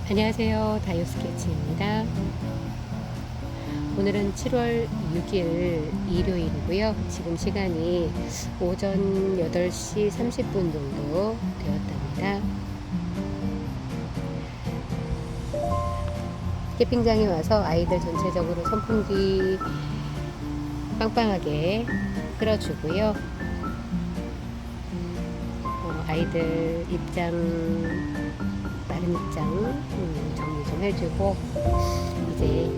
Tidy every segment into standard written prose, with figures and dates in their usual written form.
안녕하세요. 다이어스케치입니다. 오늘은 7월 6일 일요일이고요. 지금 시간이 오전 8시 30분 정도 되었답니다. 캠핑장에 와서 아이들 전체적으로 선풍기 빵빵하게 끌어주고요. 아이들 입장 다른 입장 정리 좀 해주고 이제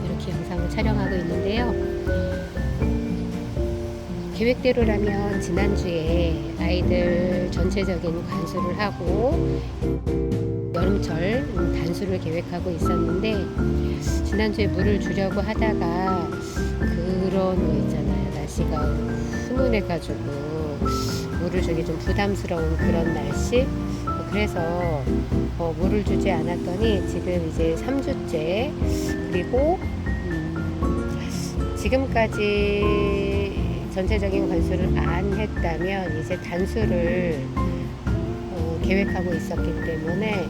이렇게 영상을 촬영하고 있는데요. 계획대로라면 지난주에 아이들 전체적인 관수를 하고 여름철 단수를 계획하고 있었는데 지난주에 물을 주려고 하다가 그런 거 있잖아요. 날씨가 훈훈해가지고 물을 주기 좀 부담스러운 그런 날씨. 그래서 물을 주지 않았더니 지금 이제 3주째 그리고 지금까지 전체적인 관수를 안 했다면 이제 단수를 계획하고 있었기 때문에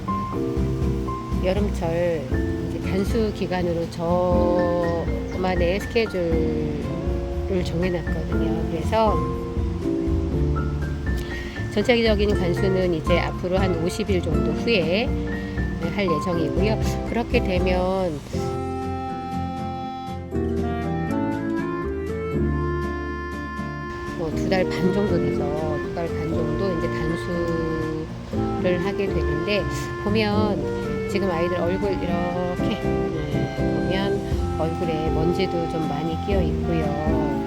여름철 이제 단수 기간으로 저만의 스케줄을 정해놨거든요. 그래서 전체적인 관수는 이제 앞으로 한 50일 정도 후에 할 예정이고요. 그렇게 되면 두 달 반 정도 돼서 두 달 반 정도 이제 단수를 하게 되는데 보면 지금 아이들 얼굴 이렇게 보면 얼굴에 먼지도 좀 많이 끼어 있고요.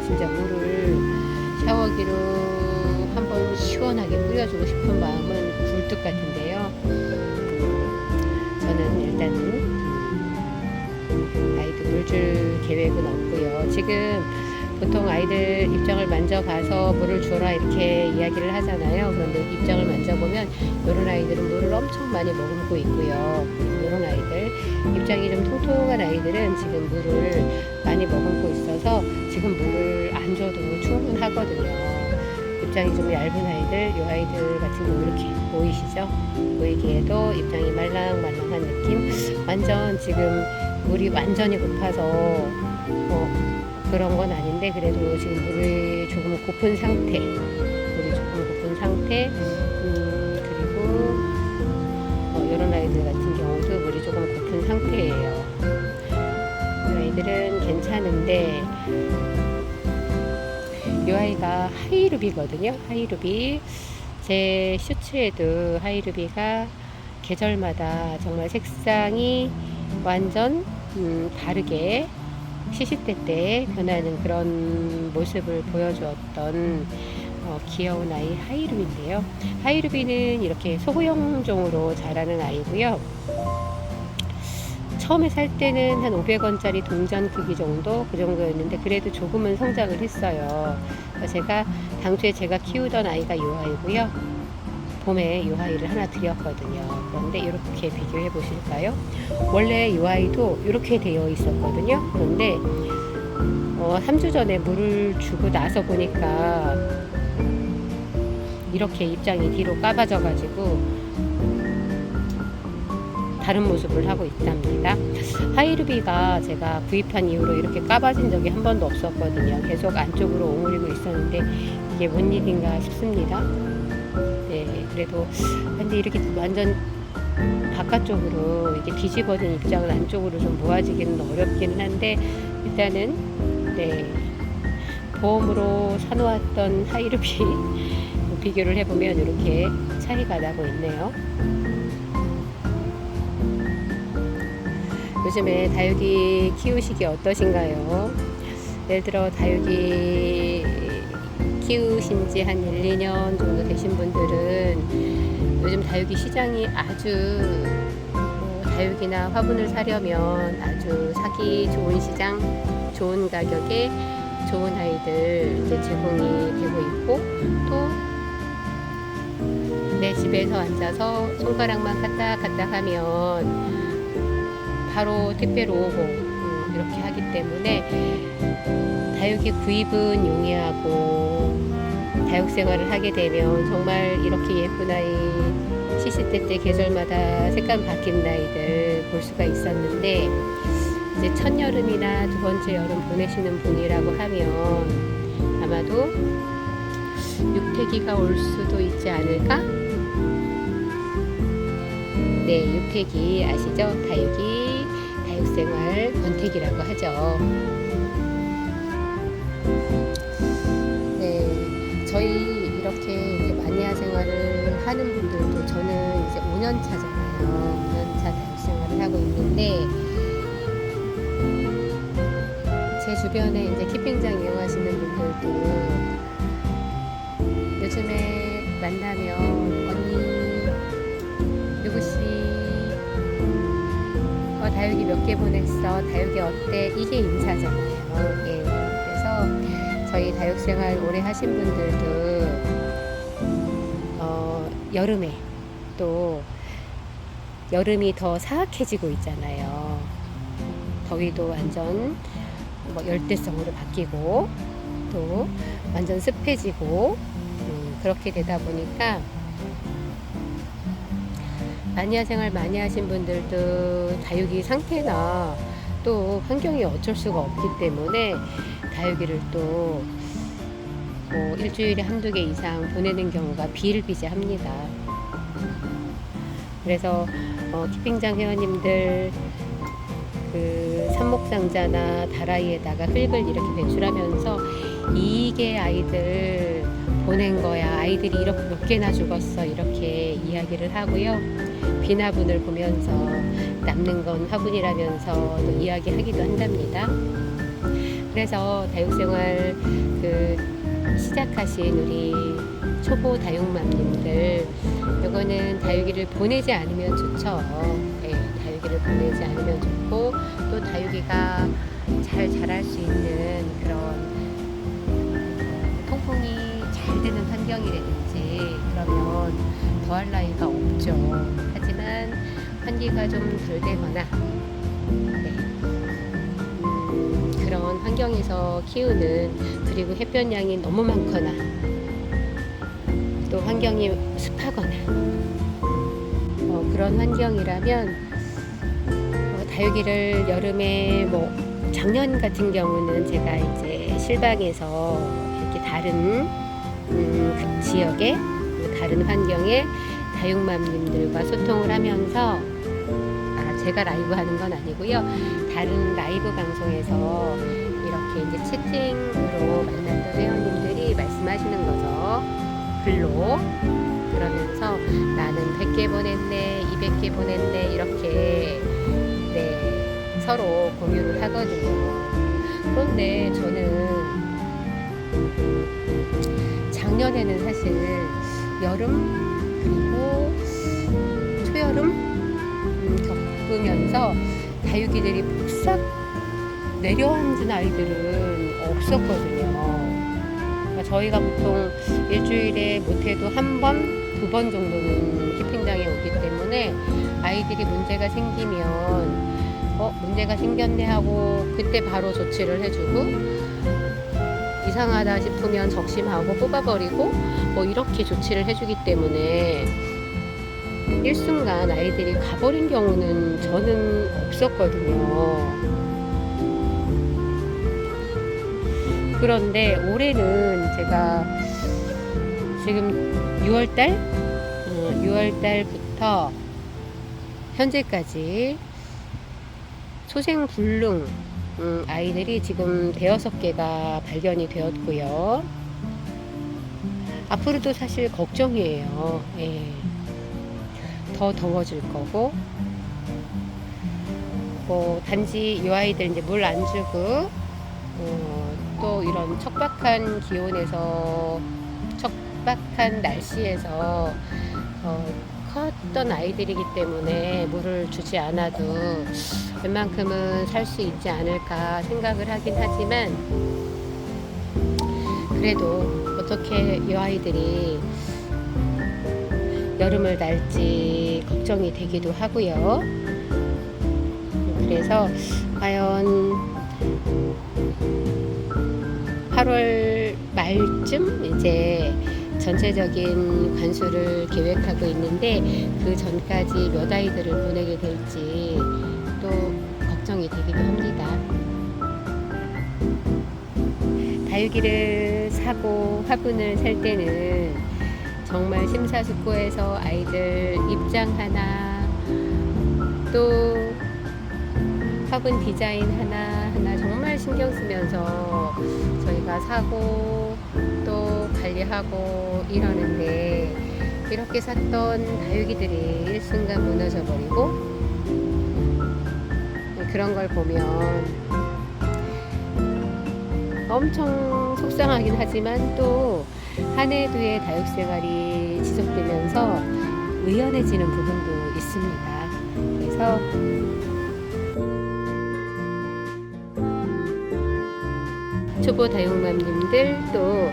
진짜 물을 샤워기로 한번 시원하게 뿌려주고 싶은 마음은 굴뚝 같은데요. 저는 일단은 아이들 물 줄 계획은 없고요. 지금 보통 아이들 입장을 만져봐서 물을 줘라 이렇게 이야기를 하잖아요. 그런데 입장을 만져보면 이런 아이들은 물을 엄청 많이 머금고 있고요. 이런 아이들 입장이 좀 통통한 아이들은 지금 물을 많이 머금고 있어서 지금 물을 안 줘도 충분하거든요. 입장이 좀 얇은 아이들, 이 아이들 같은 경우 이렇게 보이시죠? 보이기에도 입장이 말랑말랑한 느낌. 완전 지금 물이 완전히 고파서 그런 건 아닌데 그래도 지금 물이 조금 고픈 상태. 그리고 이런 아이들 같은 경우도 물이 조금 고픈 상태예요. 이 아이들은 괜찮은데 이 아이가 하이루비거든요. 하이루비. 제 슈츠에도 하이루비가 계절마다 정말 색상이 완전 다르게 시시때 때 변하는 그런 모습을 보여주었던 귀여운 아이 하이루비인데요. 하이루비는 이렇게 소형종으로 자라는 아이고요. 처음에 살 때는 한 500원짜리 동전 크기 정도 그 정도였는데 그래도 조금은 성장을 했어요. 제가 당초에 제가 키우던 아이가 이 아이고요. 봄에 이 아이를 하나 드렸거든요. 그런데 이렇게 비교해 보실까요? 원래 이 아이도 이렇게 되어 있었거든요. 그런데 3주 전에 물을 주고 나서 보니까 이렇게 입장이 뒤로 까봐져 가지고 다른 모습을 하고 있답니다. 하이루비가 제가 구입한 이후로 이렇게 까봐진 적이 한 번도 없었거든요. 계속 안쪽으로 오므리고 있었는데 이게 뭔 일인가 싶습니다. 네, 그래도 근데 이렇게 완전 바깥쪽으로 이게 뒤집어진 입장은 안쪽으로 좀 모아지기는 어렵기는 한데 일단은 네, 보험으로 사놓았던 하이루비 비교를 해보면 이렇게 차이가 나고 있네요. 요즘에 다육이 키우시기 어떠신가요? 예를 들어 다육이 키우신 지 한 1, 2년 정도 되신 분들은 요즘 다육이 시장이 아주 다육이나 화분을 사려면 아주 사기 좋은 시장, 좋은 가격에 좋은 아이들 이제 제공이 되고 있고 또 내 집에서 앉아서 손가락만 까딱까딱 하면 바로 택배로 오고 이렇게 하기 때문에 다육이 구입은 용이하고 다육 생활을 하게 되면 정말 이렇게 예쁜 아이 시시때때 계절마다 색감 바뀐 아이들 볼 수가 있었는데, 이제 첫 여름이나 두 번째 여름 보내시는 분이라고 하면 아마도 육태기가 올 수도 있지 않을까? 네, 육태기 아시죠? 다육이, 다육생활 권태기라고 하죠. 네, 저희 이렇게 이제 마니아 생활을 하는 분들도 저는 이제 5년 차잖아요. 5년 차 다육생활을 하고 있는데, 제 주변에 이제 키핑장 이용하시는 분들도 요즘에 만나면 언니 누구씨 다육이 몇 개 보냈어, 다육이 어때, 이게 인사잖아요. 예, 그래서 저희 다육생활 오래 하신 분들도 여름에 또 여름이 더 사악해지고 있잖아요. 더위도 완전 열대성으로 바뀌고 또 완전 습해지고 그렇게 되다 보니까 마니아 생활 많이 하신 분들도 다육이 상태나 또 환경이 어쩔 수가 없기 때문에 다육이를 또 일주일에 한두 개 이상 보내는 경우가 비일비재합니다. 그래서 키핑장 회원님들 그 삽목상자나 다라이에다가 흙을 이렇게 배출하면서 이게 아이들 보낸 거야, 아이들이 이렇게 몇 개나 죽었어, 이렇게 이야기를 하고요. 비나분을 보면서 남는 건 화분이라면서 또 이야기하기도 한답니다. 그래서 다육생활 시작하신 우리 초보 다육맘님들, 이거는 다육이를 보내지 않으면 좋죠. 네, 다육이를 보내지 않으면 좋고 또 다육이가 잘 자랄 수 있는 그런 통풍이 잘 되는 환경이라든지 그러면 더할 나위가 없죠. 하지만 환기가 좀 덜 되거나 그런 환경에서 키우는, 그리고 햇볕량이 너무 많거나 또 환경이 습하거나 그런 환경이라면 다육이를 여름에 작년 같은 경우는 제가 이제 실방에서 이렇게 다른 그 지역의 다른 환경의 다육맘님들과 소통을 하면서 제가 라이브 하는 건 아니고요. 다른 라이브 방송에서 이렇게 이제 채팅으로 만났던 회원님들이 말씀하시는 거죠. 글로. 그러면서 나는 100개 보냈네, 200개 보냈네, 이렇게 서로 공유를 하거든요. 그런데 저는 작년에는 사실 여름 그리고 초여름 겪으면서 다육이들이 폭삭 내려앉은 아이들은 없었거든요. 그러니까 저희가 보통 일주일에 못해도 한 번, 두 번 정도는 키핑장에 오기 때문에 아이들이 문제가 생기면 문제가 생겼네 하고 그때 바로 조치를 해주고, 이상하다 싶으면 적심하고 뽑아버리고 이렇게 조치를 해주기 때문에 일순간 아이들이 가버린 경우는 저는 없었거든요. 그런데 올해는 제가 지금 6월달부터 현재까지 소생불능 아이들이 지금 5개가 발견이 되었고요. 앞으로도 사실 걱정이에요. 예. 더 더워질 거고, 단지 이 아이들 이제 물 안 주고 또 이런 척박한 기온에서, 척박한 날씨에서 컸던 아이들이기 때문에 물을 주지 않아도 웬만큼은 살 수 있지 않을까 생각을 하긴 하지만, 그래도 어떻게 이 아이들이 여름을 날지 걱정이 되기도 하고요. 그래서 과연 8월 말쯤 이제 전체적인 관수를 계획하고 있는데 그 전까지 몇 아이들을 보내게 될지 또 걱정이 되기도 합니다. 다육이를 사고 화분을 살 때는 정말 심사숙고해서 아이들 입장 하나 또 화분 디자인 하나 정말 신경 쓰면서 저희가 사고 또 관리하고 이러는데 이렇게 샀던 다육이들이 일순간 무너져 버리고 그런 걸 보면 엄청 속상하긴 하지만 또 한 해 뒤에 다육 생활이 지속되면서 의연해지는 부분도 있습니다. 그래서 초보 다육맘님들 또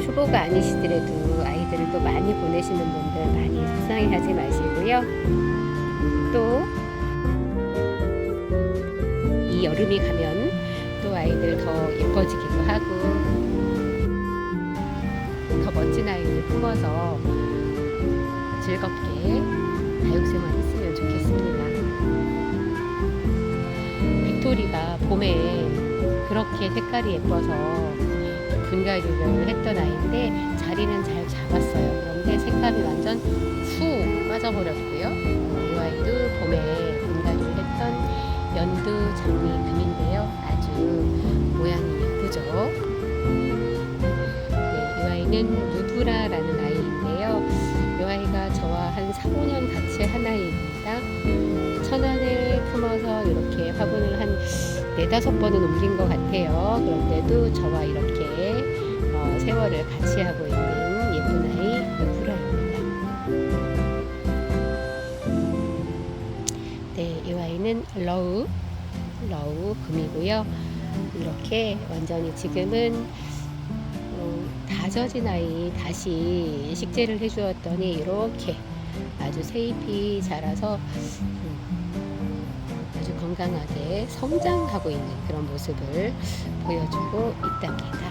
초보가 아니시더라도 아이들을 또 많이 보내시는 분들 많이 속상해하지 마시고요. 또 이 여름이 가면 또 아이들 더 예뻐지기도 하고 더 멋진 아이를 품어서 즐겁게 다육생활 했으면 좋겠습니다. 빅토리가 봄에 그렇게 색깔이 예뻐서 분갈이를 했던 아이인데 자리는 잘 잡았어요. 그런데 색감이 완전 후 빠져버렸고요. 이 아이도 봄에 분갈이를 했던 연두 장미 금인데요. 아주 모양이 예쁘죠. 네, 이 아이는 누브라라는 아이인데요. 이 아이가 저와 한 4, 5년 같이 한 아이입니다. 천안을 품어서 이렇게 화분을 한 4, 5번은 옮긴 것 같아요. 그런데도 저와 이렇게 세월을 같이 하고 있는 예쁜 아이 누브라입니다. 네, 이 아이는 러우 금이고요. 이렇게 완전히 지금은 다 젖은 아이 다시 식재를 해주었더니 이렇게 아주 새잎이 자라서 아주 건강하게 성장하고 있는 그런 모습을 보여주고 있답니다.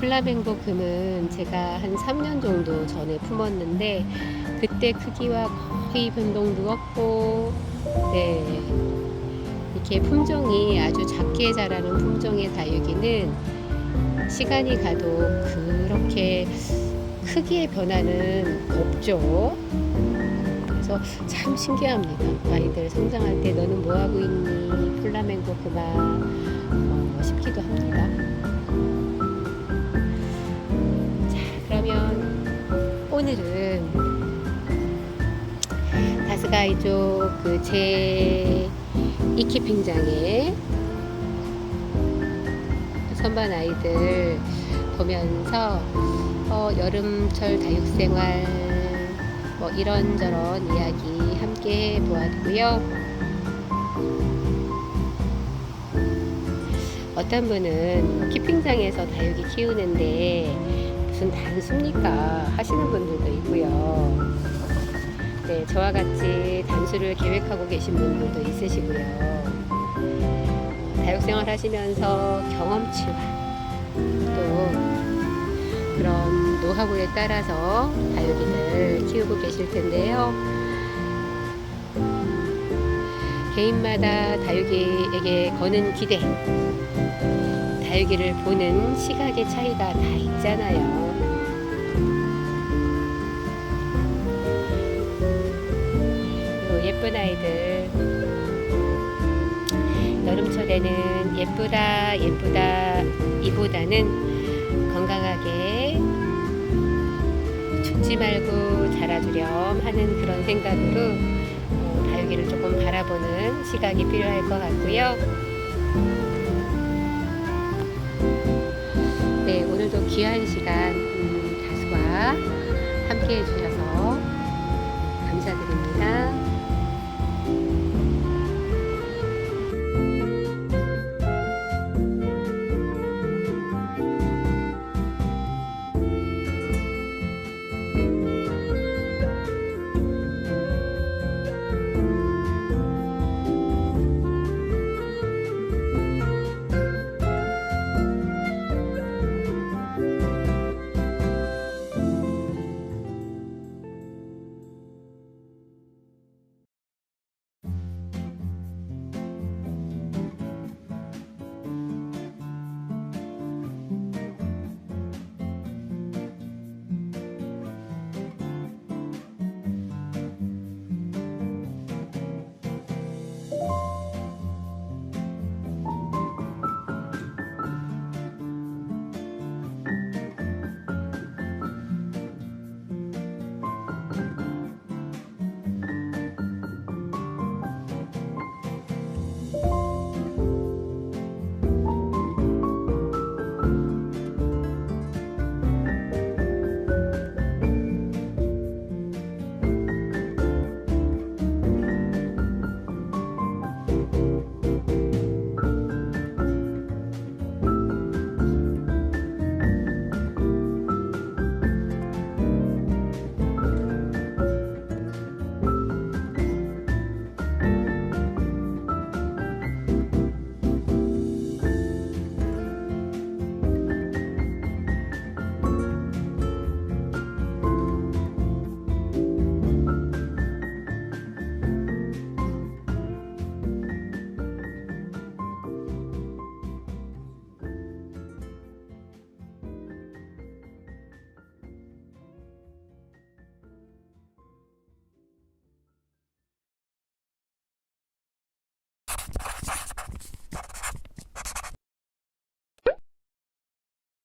플라멩고 금은 제가 한 3년 정도 전에 품었는데 그때 크기와 거의 변동도 없고 네, 이렇게 품종이 아주 작게 자라는 품종의 다육이는 시간이 가도 그렇게 크기의 변화는 없죠. 그래서 참 신기합니다. 아이들 성장할 때 너는 뭐하고 있니? 플라멩고 금아 싶기도 합니다. 자, 그러면 오늘은 다스가이족 제 이키핑장에 선반 아이들 보면서 여름철 다육생활 이런저런 이야기 함께 보았고요. 어떤 분은 키핑장에서 다육이 키우는데 무슨 단수입니까 하시는 분들도 있고요. 네, 저와 같이 단수를 계획하고 계신 분들도 있으시고요. 다육생활 하시면서 경험치와 또 그런 노하우에 따라서 다육이를 키우고 계실 텐데요. 개인마다 다육이에게 거는 기대, 다육이를 보는 시각의 차이가 다 있잖아요. 예쁜 아이들 여름철에는 예쁘다 이보다는 건강하게 죽지 말고 자라주렴 하는 그런 생각으로 다육이를 조금 바라보는 시각이 필요할 것 같고요. 네, 오늘도 귀한 시간 다수와 함께 해주셔서 감사드립니다.